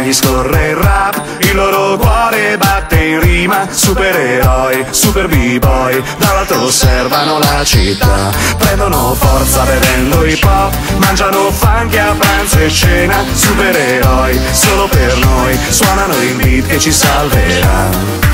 negli scorre il rap, il loro cuore batte in rima. Supereroi, super b-boy, dall'altro osservano la città. Prendono forza bevendo hip hop, mangiano funk a pranzo e cena. Supereroi, solo per noi, suonano il beat che ci salverà.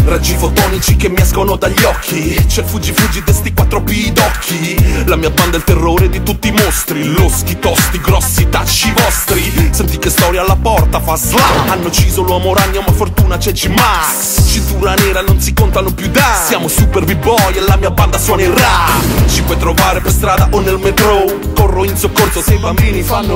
Raggi fotonici che mi escono dagli occhi, c'è il fuggi fuggi de sti 4 pidocchi. La mia banda è il terrore di tutti i mostri, loschi, tosti, grossi, tacci vostri. Senti che storia alla porta fa slam. Hanno ucciso l'uomo ragno ma fortuna c'è G-Max. Cintura nera non si contano più da. Siamo super b-boy e la mia banda suona il rap. Ci puoi trovare per strada o nel metro, corro in soccorso se i bambini fanno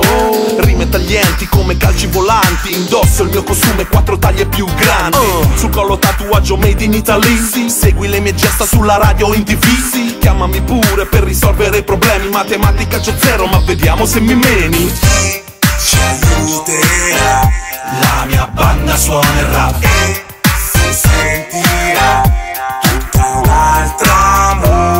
rime taglienti come calci volanti. Indosso il mio costume 4 taglie più grandi, sul collo tatuaggio made in Italy. Segui le mie gesta sulla radio o in TV. Chiamami pure per risolvere problemi, matematica c'ho zero ma vediamo se mi meni. Ci aiuterà, la mia banda suona il rap e si sentirà tutta un'altra musica.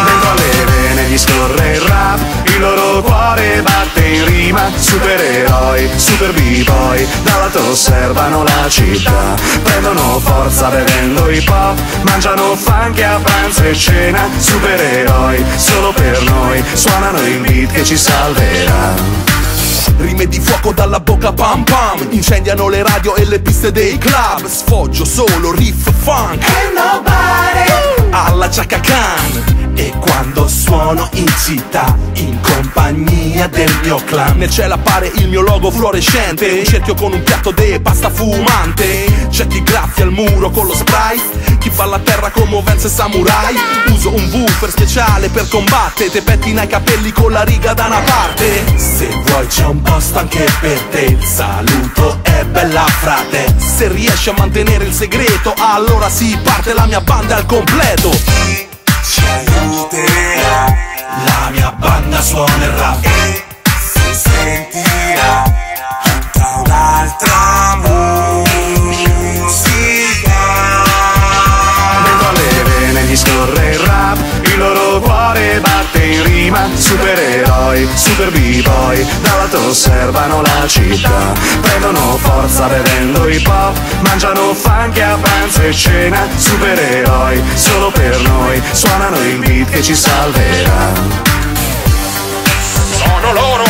Dentro alle vene gli scorre il rap, il loro cuore batte in rima. Supereroi, super b-boy, dall'alto osservano la città. Prendono forza bevendo hip hop, mangiano funk a pranzo e cena. Supereroi, solo per noi, suonano il beat che ci salverà. Rime di fuoco dalla bocca pam pam, incendiano le radio e le piste dei club. Sfoggio solo riff funk And nobody alla Chaka Khan. E quando suono in città, in compagnia del mio clan, nel cielo appare il mio logo fluorescente, un cerchio con un piatto de pasta fumante. C'è chi graffia il muro con lo sprite, chi fa la terra con movenze samurai. Uso un woofer speciale per combattere, te pettina i capelli con la riga da una parte. Se vuoi c'è un posto anche per te, il saluto è bella frate. Se riesci a mantenere il segreto, allora si parte, la mia banda al completo. ci aiuterà, la mia banda suona il rap e si sentirà tutta un'altra musica. Dentro alle vene gli scorre il rap, il loro cuore batte in rima. Supereroi, super b-boy, dall'alto osservano la città. Prendono forza bevendo hip hop, mangiano funk a pranzo e cena. Supereroi, solo per noi, suonano il beat che ci salverà. Sono loro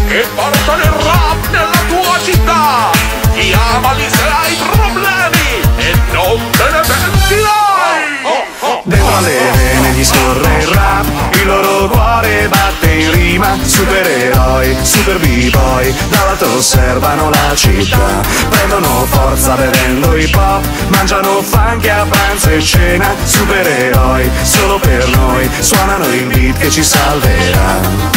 che portano il rap nella tua città. Chiamali se hai problemi e non te ne pentirai. Dentro alle vene gli scorre il rap, il loro cuore batte in rima. Supereroi, super b-boy, dall'alto osservano la città. Prendono forza bevendo hip hop, mangiano funk a pranzo e cena. Supereroi, solo per noi, suonano il beat che ci salverà.